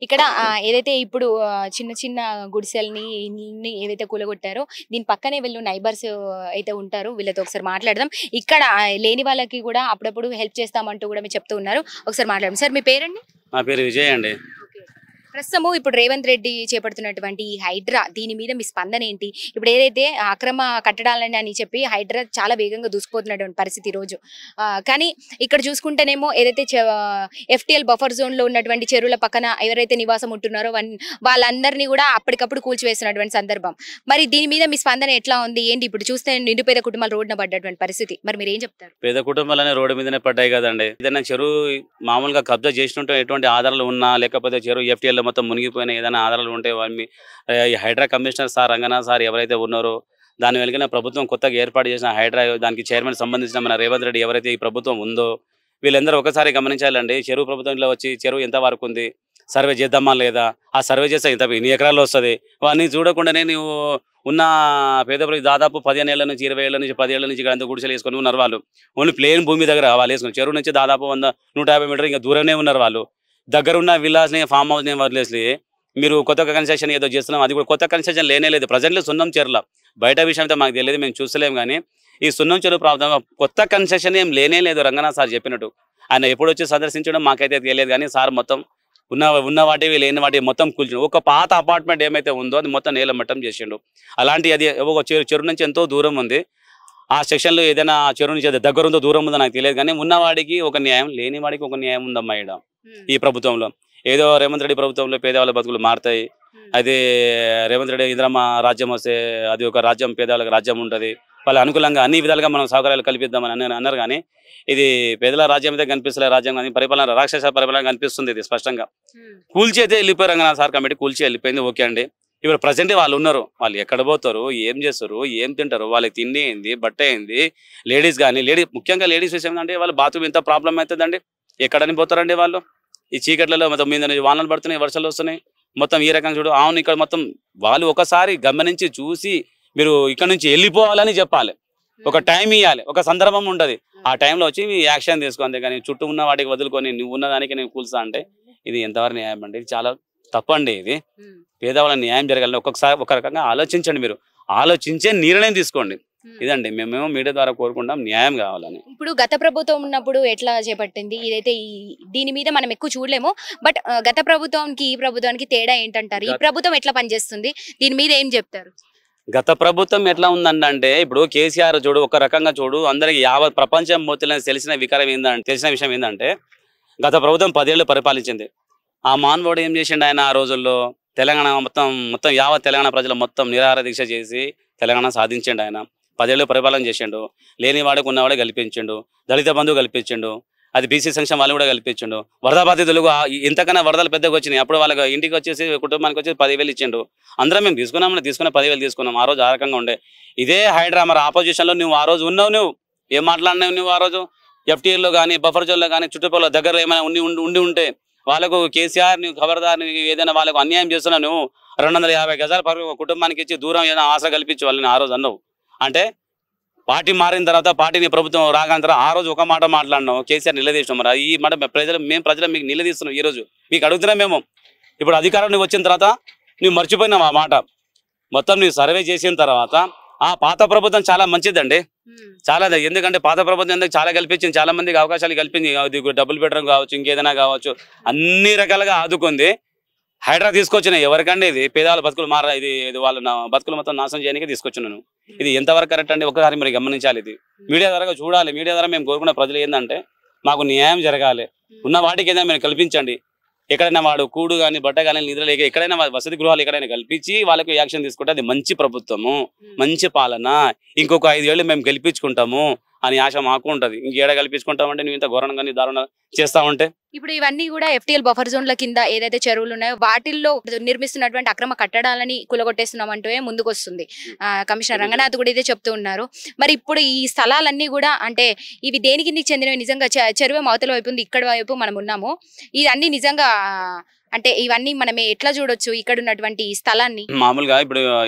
ఇక్కడ ఏదైతే ఇప్పుడు చిన్న చిన్న గుడిసెల్ని ఇల్లుని ఏదైతే కూలగొట్టారో దీని పక్కనే వీళ్ళు నైబర్స్ అయితే ఉంటారు. వీళ్ళతో ఒకసారి మాట్లాడదాం. ఇక్కడ లేని వాళ్ళకి కూడా అప్పుడప్పుడు హెల్ప్ చేస్తామంటూ కూడా మీరు చెప్తూ ఉన్నారు. ఒకసారి మాట్లాడదాం. సార్ మీ పేరండి? నా పేరు విజయ్ అండి. ప్రస్తుతము ఇప్పుడు రేవంత్ రెడ్డి చేపడుతున్నటువంటి ఈ హైడ్రా దీని మీద మీ స్పందన ఏంటి? ఇప్పుడు ఏదైతే అక్రమ కట్టడాలని అని చెప్పి హైడ్రా చాలా వేగంగా దూసుకుపోతున్నటువంటి పరిస్థితి ఈరోజు. కానీ ఇక్కడ చూసుకుంటేనేమో ఏదైతే FTL బఫర్ జోన్లో ఉన్నటువంటి చెరువుల పక్కన ఎవరైతే నివాసం ఉంటున్నారో వాళ్ళందరినీ కూడా అప్పటికప్పుడు కూల్చివేస్తున్నటువంటి సందర్భం. మరి దీని మీద మీ స్పందన ఎట్లా ఉంది ఏంటి? ఇప్పుడు చూస్తే నిరుపేద కుటుంబాలు రోడ్డున పడ్డటువంటి పరిస్థితి. మరి మీరు ఏం చెప్తారు? పేద కుటుంబాలనే రోడ్డు మీదనే పడ్డాయి కదండి. ఏదైనా చెరువు మామూలుగా కబ్జా చేసినట్టు ఎటువంటి ఆధారాలు ఉన్నా, లేకపోతే చెరువు FTL మొత్తం మునిగిపోయిన ఏదైనా ఆధారాలు ఉంటే వాళ్ళని ఈ HYDRAA commissioner sir Ranganath sir ఎవరైతే ఉన్నారో దాని వెనుకనే ప్రభుత్వం కొత్తగా ఏర్పాటు చేసిన హైడ్రా దానికి చైర్మన్ సంబంధించిన మన రేవంత్ రెడ్డి ఎవరైతే ఈ ప్రభుత్వం ఉందో వీళ్ళందరూ ఒకసారి గమనించాలండి. చెరువు ప్రభుత్వంలో వచ్చి చెరువు ఎంత వరకు ఉంది, సర్వే చేద్దామా లేదా, ఆ సర్వే చేస్తే ఇంత ఎన్ని ఎకరాలు వస్తుంది అవన్నీ చూడకుండానే నువ్వు ఉన్న పేద ప్రజలు దాదాపు 15 ఏళ్ల నుంచి 20 ఏళ్ల నుంచి 10 ఏళ్ల నుంచి ఇక్కడ అంతా గుడిసెలు వేసుకొని ఉన్నారు. వాళ్ళు ఓన్లీ ప్లేన్ భూమి దగ్గర వాళ్ళు వేసుకుని చెరువు నుంచి దాదాపు 100-150 మీటర్ ఇంకా దూరమే ఉన్నారు. వాళ్ళు దగ్గరున్న విల్లాస్ని ఫామ్ హౌస్ని వదిలేసి మీరు కొత్త కన్స్ట్రక్షన్ ఏదో చేస్తున్నాం, అది కూడా కొత్త కన్స్ట్రక్షన్ లేనేలేదు. ప్రజెంట్లీ సున్నం చెరువుల బయట విషయం అయితే మాకు తెలియదు, మేము చూస్తలేము. కానీ ఈ సున్నం చెరువు ప్రాబ్లం కొత్త కన్స్ట్రక్షన్ ఏం లేనేలేదు. రంగనాథ్ సార్ చెప్పినట్టు ఆయన ఎప్పుడు వచ్చి సందర్శించడం మాకైతే తెలియదు. కానీ సార్ మొత్తం ఉన్న వాటివి లేని వాటివి మొత్తం కూల్చిండు. ఒక పాత అపార్ట్మెంట్ ఏమైతే ఉందో అది మొత్తం నేల మట్టం చేసిండు. అలాంటి అది ఒక చెరువు నుంచి ఎంతో దూరం ఉంది. ఆ సెక్షన్లో ఏదైనా చెరువు నుంచి దగ్గర ఉందో దూరం ఉందో నాకు తెలియదు. కానీ ఉన్నవాడికి ఒక న్యాయం, లేని వాడికి ఒక న్యాయం ఉందమ్మా ఇక్కడ ఈ ప్రభుత్వంలో. ఏదో రేవంత్ రెడ్డి ప్రభుత్వంలో పేదవాళ్ళ బతుకులు మారుతాయి, అది రేవంత్ రెడ్డి ఇంద్రమ్మ రాజ్యం వస్తే అది ఒక రాజ్యం, పేదవాళ్ళకి రాజ్యం ఉంటుంది, వాళ్ళ అనుకూలంగా అన్ని విధాలుగా మనం సౌకర్యాలు కల్పిద్దామని అన్నారు. కానీ ఇది పేదల రాజ్యం అయితే కనిపిస్తలే, రాజ్యం కానీ పరిపాలన రాక్షస పరిపాలన కనిపిస్తుంది. ఇది స్పష్టంగా కూల్చి అయితే వెళ్ళిపోయారు. రంగనాథ్ సార్ కమిటీ కూల్చి వెళ్ళిపోయింది. ఓకే అండి. ఇప్పుడు ప్రజెంట్ వాళ్ళు ఉన్నారు, వాళ్ళు ఎక్కడ పోతారు, ఏం చేస్తారు, ఏం తింటారు, వాళ్ళకి తిండి ఏంది, బట్ట ఏంది, లేడీస్ కానీ ముఖ్యంగా లేడీస్ విషయం అంటే వాళ్ళు బాత్రూమ్ ఎంత ప్రాబ్లం అవుతుందండి. ఎక్కడని పోతారండి వాళ్ళు? ఈ చీకట్లలో మొత్తం మీద నుంచి వానలు పడుతున్నాయి, వర్షాలు వస్తున్నాయి, మొత్తం ఈ రకంగా చూడు. అవును, ఇక్కడ మొత్తం వాళ్ళు ఒకసారి గమనించి చూసి మీరు ఇక్కడ నుంచి వెళ్ళిపోవాలని చెప్పాలి. ఒక టైం ఇవ్వాలి, ఒక సందర్భం ఉంటుంది. ఆ టైంలో వచ్చి యాక్షన్ తీసుకోండి. కానీ చుట్టూ ఉన్న వాటికి వదులుకొని నువ్వు ఉన్నదానికి నేను కూల్స్తా అంటే ఇది ఎంతవరకు న్యాయం అండి? ఇది చాలా తప్పండి. ఇది పేదవాళ్ళ న్యాయం జరగాలని ఒక్కొక్కసారి ఒక రకంగా ఆలోచించండి. మీరు ఆలోచించే నిర్ణయం తీసుకోండి. ఇదండి మేము మీడియా ద్వారా కోరుకుంటాం, న్యాయం కావాలని. ఇప్పుడు గత ప్రభుత్వం ఉన్నప్పుడు ఎట్లా చేపట్టింది ఇదైతే దీని మీద మనం ఎక్కువ చూడలేము. బట్ గత ప్రభుత్వానికి ఈ ప్రభుత్వానికి తేడా ఏంటంటారు? ఈ ప్రభుత్వం ఎట్లా పనిచేస్తుంది, దీని మీద ఏం చెప్తారు? గత ప్రభుత్వం ఎట్లా ఉందంటే ఇప్పుడు కేసీఆర్ చూడు, ఒక రకంగా చూడు, అందరికి యావత్ ప్రపంచం మొత్తం తెలిసిన విషయం ఏంటంటే గత ప్రభుత్వం 10 ఏళ్ళు పరిపాలించింది. ఆ మానవుడు ఏం చేసిండు? ఆయన ఆ రోజుల్లో తెలంగాణ మొత్తం యావత్ తెలంగాణ ప్రజలు మొత్తం నిరాహార దీక్ష చేసి తెలంగాణ సాధించిండు. ఆయన 10 ఏళ్ళు పరిపాలన చేసిండు. లేని వాడికి ఉన్నవాడే కల్పించిండు, దళిత బంధువు కల్పించిండు, అది బీసీ సంక్షేమ వాళ్ళు కూడా కల్పించిండు. వరద బాధితులకు ఇంతకన్నా వరదలు పెద్దగా వచ్చినాయి. అప్పుడు వాళ్ళకి ఇంటికి వచ్చేసి కుటుంబానికి వచ్చేసి 10,000 ఇచ్చిండు. అందరం మేము తీసుకున్న 10,000 తీసుకున్నాం. ఆ రోజు ఆ రకంగా ఉండే. ఇదే హైడ్రా మరి ఆపోజిషన్లో నువ్వు ఆ రోజు ఉన్నావు. నువ్వు ఏం మాట్లాడినావు? నువ్వు ఆ రోజు FTL కానీ బఫర్ జోన్లో కానీ చుట్టుపక్కల దగ్గర ఏమైనా ఉండి ఉంటే వాళ్ళకు కేసీఆర్ నువ్వు ఖబర్దార్ ఏదైనా వాళ్ళకు అన్యాయం చేస్తున్నావు. నువ్వు 250 గజాల కుటుంబానికి ఇచ్చి దూరం ఏదైనా ఆశ కల్పించి వాళ్ళని ఆ రోజు అన్నావు. అంటే పార్టీ మారిన తర్వాత పార్టీని ప్రభుత్వం రాగానే తర్వాత ఆ రోజు ఒక మాట మాట్లాడినావు, కేసీఆర్ నిలదీసినాం. మరి ఈ మాట ప్రజలు మీకు నిలదీస్తున్నాం. ఈ రోజు మీకు అడుగుతున్నాం మేము. ఇప్పుడు అధికారం నువ్వు వచ్చిన తర్వాత నువ్వు మర్చిపోయినావు ఆ మాట. మొత్తం నువ్వు సర్వే చేసిన తర్వాత ఆ పాత ప్రభుత్వం చాలా మంచిదండి, చాలా. ఎందుకంటే పాత ప్రభుత్వం ఎందుకు చాలా కల్పించింది, చాలా మందికి అవకాశాలు కల్పించింది. డబుల్ బెడ్రూమ్ కావచ్చు, ఇంకేదైనా కావచ్చు, అన్ని రకాలుగా ఆదుకుంది. హైడ్రా తీసుకొచ్చిన ఎవరికండి? ఇది పేదవాళ్ళ బతుకులు ఇది వాళ్ళ బతుకులు మొత్తం నాశనం చేయడానికి తీసుకొచ్చినాను. ఇది ఎంతవరకు కరెక్ట్ అండి? ఒకసారి మీరు గమనించాలి. ఇది మీడియా ద్వారా చూడాలి. మీడియా ద్వారా మేము కోరుకున్న ప్రజలు ఏంటంటే మాకు న్యాయం జరగాలి. ఉన్న వాటికి ఏదైనా మీరు కల్పించండి. ఎక్కడైనా వాడు కూడు కానీ బట్ట కానీ నిద్ర లేక ఎక్కడైనా వసతి గృహాలు ఎక్కడైనా కల్పించి వాళ్ళకు యాక్షన్ తీసుకుంటే అది మంచి ప్రభుత్వము, మంచి పాలన. ఇంకొక 5 ఏళ్ళు మేము గెలిపించుకుంటాము అని ఆశ మాకు ఉంటుంది. ఇంకేడా కల్పించుకుంటామంటే నువ్వు ఇంత ఘోరంగా దారుణంగా చేస్తా ఉంటే. ఇప్పుడు ఇవన్నీ కూడా FTL బఫర్ జోన్ల కింద ఏదైతే చెరువులు ఉన్నాయో వాటిల్లో నిర్మిస్తున్నటువంటి అక్రమ కట్టడాలని కూలగొట్టేస్తున్నామంటూ ముందుకు వస్తుంది కమిషనర్ రంగనాథ్ కూడా ఇదే చెప్తూ ఉన్నారు. మరి ఇప్పుడు ఈ స్థలాలన్నీ కూడా అంటే ఇవి దేని కిందకి చెందినవి? నిజంగా చెరువు అవతల వైపు ఉంది, ఇక్కడ వైపు మనం ఉన్నాము. ఇవన్నీ నిజంగా అంటే ఇవన్నీ మనం ఎట్లా చూడొచ్చు ఇక్కడ ఉన్నటువంటి స్థలాన్ని? మామూలుగా ఇప్పుడు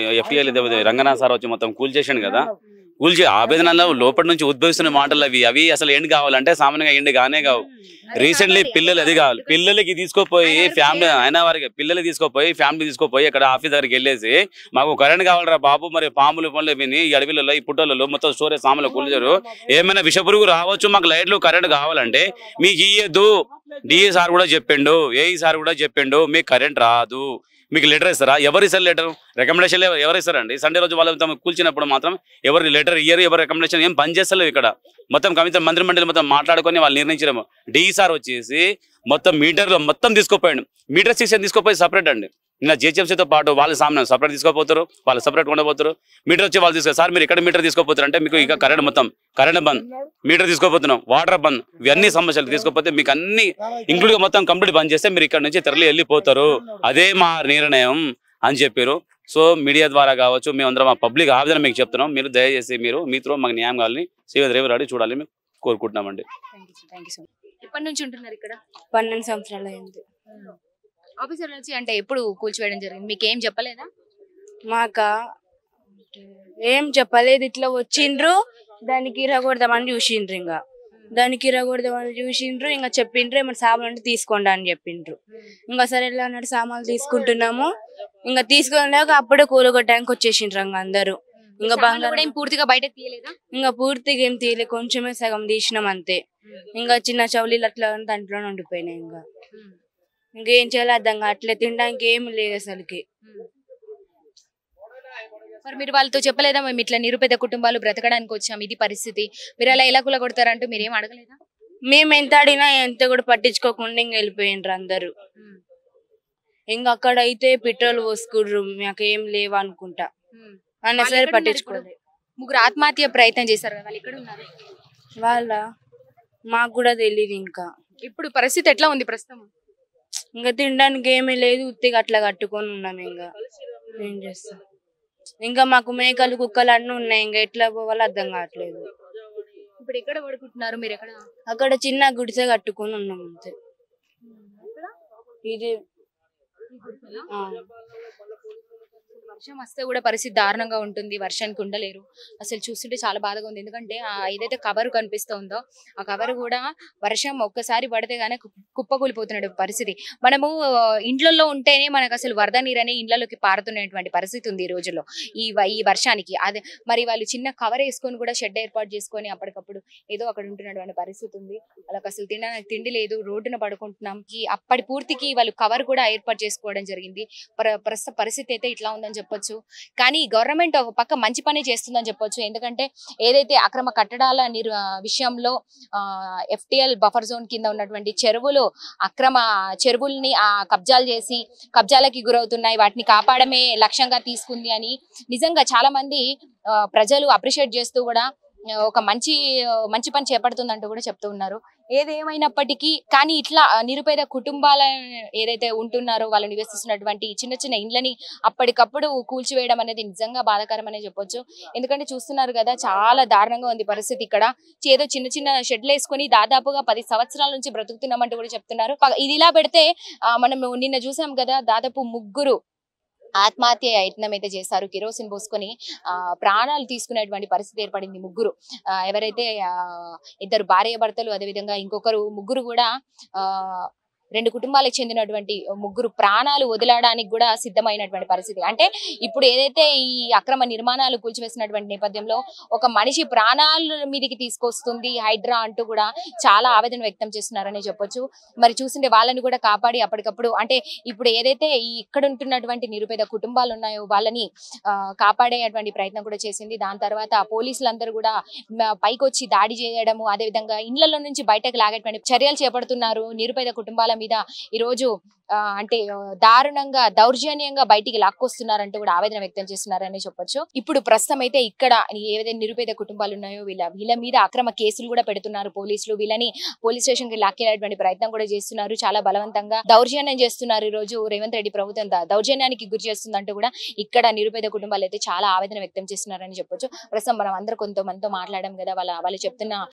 FTL రంగనాథ్ సార్ వచ్చి మొత్తం కూల్ చేసాడు కదా. కూల్చి ఆవేదనలో లోపల నుంచి ఉద్భవిస్తున్న మాటలు అవి అసలు ఎండ్ కావాలంటే సామాన్యంగా ఎండ్ కానే కావు. రీసెంట్లీ పిల్లలు అది కావాలి, పిల్లలకి తీసుకోపోయి ఫ్యామిలీ అయినా వారికి పిల్లలు తీసుకోపోయి ఫ్యామిలీ తీసుకోపోయి ఇక్కడ ఆఫీస్ దగ్గరికి వెళ్ళేసి మాకు కరెంట్ కావాలరా బాబు, మరి పాములు పనులు విని ఈ అడవిలలో ఈ పుట్టలలో మొత్తం స్టోరేజ్ సామాన్లు కూల్చారు, ఏమైనా విషపురుగు రావచ్చు, మాకు లైట్లు కరెంట్ కావాలంటే మీకు ఇయ్యద్దు. డిఏ సార్ కూడా చెప్పిండు, ఏఈ సార్ కూడా చెప్పిండు, మీకు కరెంట్ రాదు, మీకు లెటర్ ఇస్తారా? ఎవరు ఇస్తారు లెటర్? రికమెండేషన్ ఎవరు ఇస్తారండి? సండే రోజు వాళ్ళు కూల్చినప్పుడు మాత్రం ఎవరు లెటర్ ఇయ్యరు, ఎవరు రికమెండేషన్ ఏం పని చేస్తలేవు ఇక్కడ. మొత్తం కమిటీ మంత్రి మండలి మొత్తం మాట్లాడుకొని వాళ్ళు నిర్ణయించడం. డిఈ సార్ వచ్చేసి మొత్తం మీటర్లో మొత్తం తీసుకోపోయాడు, మీటర్ సెక్షన్ తీసుకోపోయి సపరేట్ అండి. నిన్న జిహెచ్ఎంసీతో పాటు వాళ్ళు సామాన్ సపరేట్ తీసుకోపోతారు, వాళ్ళు సపరేట్ ఉండబోతారు. మీటర్ వచ్చి వాళ్ళు తీసుకో సార్ మీరు ఇక్కడ మీటర్ తీసుకోపోతారు అంటే మీకు ఇక కరెంట్ మొత్తం కరెంట్ బంద్, మీటర్ తీసుకోపోతున్నాం, వాటర్ బంద్, ఇవన్నీ సమస్యలు తీసుకోపోతే మీకు అన్ని ఇంక్లూడ్గా మొత్తం కంప్లీట్ బంద్ చేస్తే మీరు ఇక్కడ నుంచి తరలి వెళ్ళిపోతారు, అదే మా నిర్ణయం అని చెప్పారు. సో మీడియా ద్వారా కావచ్చు, మేమందరం మా పబ్లిక్ ఆవేదన మీకు చెప్తున్నాం. మీరు దయచేసి మీరు మీతో మాకు న్యాయం కావాలని శ్రీవద్ రేవరాడి చూడాలని మేము కోరుకుంటున్నామండి. ఎప్పటి నుంచి ఉంటున్నారు ఇక్కడ? 12 సంవత్సరాలు అయింది. ఆఫీసర్ వచ్చి అంటే ఎప్పుడు కూల్చివేయడం జరిగింది, మీకు ఏం చెప్పలేదా? మాకా ఏం చెప్పలేదు, ఇట్లా వచ్చిండ్రు దానికి ఇరగొడదామని చూసిండ్రు, ఇంకా దానికి ఇరగొడదామని చూసిండ్రు, ఇంకా చెప్పిండ్రు ఏమైనా సామాన్లు అంటే తీసుకోండి అని చెప్పిండ్రు. ఇంకా సరే ఎలా అన్నట్టు సామాన్లు తీసుకుంటున్నాము, ఇంకా తీసుకోలేక అప్పుడే కూలగొట్టడానికి వచ్చేసిండ్రు ఇంకా అందరూ. ఇంకా బంగారం పూర్తిగా బయట తీయలేదా? ఇంకా పూర్తిగా ఏం తీయలే, కొంచెమే సగం తీసినాం అంతే. ఇంకా చిన్న చౌలీలు అట్లా దాంట్లోనే ఉండిపోయినాయి. ఇంకేం చేయాలి అర్థం కావట్లేదు, తినడానికి ఏమి లేదు అసలుకి. మరి మీరు వాళ్ళతో చెప్పలేదా మేము ఇట్లా నిరుపేద కుటుంబాలు బ్రతకడానికి వచ్చాం, ఇది పరిస్థితి, మీరు అలా ఎలా కూలగొడతారంటూ మీరు ఏం అడగలేదా? మేము ఎంత అడిగినా ఎంత కూడా పట్టించుకోకుండా ఇంక వెళ్ళిపోయిండ్రు అందరూ. ఇంకా అక్కడ అయితే పెట్రోల్ పోసుకుర్రు, మాకేం లేవు అనుకుంటా అన్న సరే పట్టించుకోలేదు. ముగ్గురు ఆత్మహత్య ప్రయత్నం చేశారు కదా, వాళ్ళు ఎక్కడ ఉన్నారు? వాళ్ళ మాకు కూడా తెలియదు. ఇంకా ఇప్పుడు పరిస్థితి ఎట్లా ఉంది ప్రస్తుతం? ఇంకా తినడానికి ఏమీ లేదు, ఉత్తిగా అట్లా కట్టుకొని ఉన్నాం. ఇంకా ఏం చేస్తాం, ఇంకా మాకు మేకలు కుక్కలు అన్నీ ఉన్నాయి, ఇంకా ఎట్లా పోవాలో అర్థం కావట్లేదు. ఇప్పుడు ఎక్కడ పడుకుంటున్నారు మీరు? ఎక్కడ? అక్కడ చిన్న గుడిసె కట్టుకొని ఉన్నాం అంతే. ఇది వర్షం వస్తే కూడా పరిస్థితి దారుణంగా ఉంటుంది, వర్షానికి ఉండలేరు. అసలు చూస్తుంటే చాలా బాధగా ఉంది, ఎందుకంటే ఏదైతే కవర్ కనిపిస్తుందో ఆ కవర్ కూడా వర్షం ఒక్కసారి పడితే గానీ కుప్పకూలిపోతున్న పరిస్థితి. మనము ఇండ్లలో ఉంటేనే మనకు అసలు వరద నీరని ఇండ్లలోకి పారుతున్నటువంటి పరిస్థితి ఉంది ఈ రోజుల్లో ఈ వర్షానికి. అదే మరి వాళ్ళు చిన్న కవర్ వేసుకొని కూడా షెడ్ ఏర్పాటు చేసుకొని అప్పటికప్పుడు ఏదో అక్కడ ఉంటున్నటువంటి పరిస్థితి ఉంది. వాళ్ళకి అసలు తిండి లేదు, రోడ్డున పడుకుంటున్నాం. అప్పటి పూర్తికి వాళ్ళు కవర్ కూడా ఏర్పాటు చేసుకోవడం జరిగింది. ప్రస్తుత పరిస్థితి అయితే ఇట్లా ఉందని చెప్పొచ్చు. కానీ గవర్నమెంట్ ఒక పక్క మంచి పని చేస్తుందని చెప్పొచ్చు, ఎందుకంటే ఏదైతే అక్రమ కట్టడాల విషయంలో FTL బఫర్ జోన్ కింద ఉన్నటువంటి అక్రమ చెరువుల్ని కబ్జాలు చేసి కబ్జాలకి గురవుతున్నాయి, వాటిని కాపాడమే లక్ష్యంగా తీసుకుంది అని నిజంగా చాలా మంది ప్రజలు అప్రిషియేట్ చేస్తూ కూడా ఒక మంచి పని చేపడుతుందంటూ కూడా చెప్తూ ఉన్నారు. ఏదేమైనప్పటికీ కానీ ఇట్లా నిరుపేద కుటుంబాల ఏదైతే ఉంటున్నారో వాళ్ళు నివసిస్తున్నటువంటి చిన్న చిన్న ఇండ్లని అప్పటికప్పుడు కూల్చివేయడం అనేది నిజంగా బాధాకరం అనే చెప్పొచ్చు. ఎందుకంటే చూస్తున్నారు కదా, చాలా దారుణంగా ఉంది పరిస్థితి. ఇక్కడ ఏదో చిన్న చిన్న షెడ్లు వేసుకొని దాదాపుగా 10 సంవత్సరాల నుంచి బ్రతుకుతున్నామంటూ కూడా చెప్తున్నారు. ఇది ఇలా పెడితే మనం నిన్న చూసాం కదా, దాదాపు 3 ఆత్మహత్య యత్నం అయితే చేశారు, కిరోసిన్ పోసుకొని ప్రాణాలు తీసుకునేటువంటి పరిస్థితి ఏర్పడింది. 3 ఎవరైతే 2 భార్య భర్తలు, అదేవిధంగా ఇంకొకరు 3 కూడా 2 కుటుంబాలకు చెందినటువంటి 3 ప్రాణాలు వదిలడానికి కూడా సిద్ధమైనటువంటి పరిస్థితి. అంటే ఇప్పుడు ఏదైతే ఈ అక్రమ నిర్మాణాలు కూల్చివేసినటువంటి నేపథ్యంలో ఒక మనిషి ప్రాణాల మీదకి తీసుకొస్తుంది హైడ్రా అంటూ కూడా చాలా ఆవేదన వ్యక్తం చేస్తున్నారని చెప్పొచ్చు. మరి చూస్తుంటే వాళ్ళని కూడా కాపాడి అప్పటికప్పుడు అంటే ఇప్పుడు ఏదైతే ఇక్కడ ఉంటున్నటువంటి నిరుపేద కుటుంబాలు ఉన్నాయో వాళ్ళని కాపాడేటువంటి ప్రయత్నం కూడా చేసింది. దాని తర్వాత పోలీసులందరూ కూడా పైకి వచ్చి దాడి చేయడము, అదేవిధంగా ఇళ్లలో నుంచి బయటకు లాగేటువంటి చర్యలు చేపడుతున్నారు. నిరుపేద కుటుంబాల మీద ఈ రోజు అంటే దారుణంగా దౌర్జన్యంగా బయటికి లాక్కొస్తున్నారంటూ కూడా ఆవేదన వ్యక్తం చేస్తున్నారని చెప్పొచ్చు. ఇప్పుడు ప్రస్తుతం అయితే ఇక్కడ ఏదైతే నిరుపేద కుటుంబాలు ఉన్నాయో వీళ్ళ మీద అక్రమ కేసులు కూడా పెడుతున్నారు పోలీసులు. వీళ్ళని పోలీస్ స్టేషన్ కి లాక్కేటువంటి ప్రయత్నం కూడా చేస్తున్నారు. చాలా బలవంతంగా దౌర్జన్యం చేస్తున్నారు. ఈ రోజు రేవంత్ రెడ్డి ప్రభుత్వం దౌర్జన్యానికి గురి చేస్తుందంటూ కూడా ఇక్కడ నిరుపేద కుటుంబాలు అయితే చాలా ఆవేదన వ్యక్తం చేస్తున్నారని చెప్పొచ్చు. ప్రస్తుతం మనం అందరూ కొంతమందితో మాట్లాడాం కదా, వాళ్ళు చెప్తున్న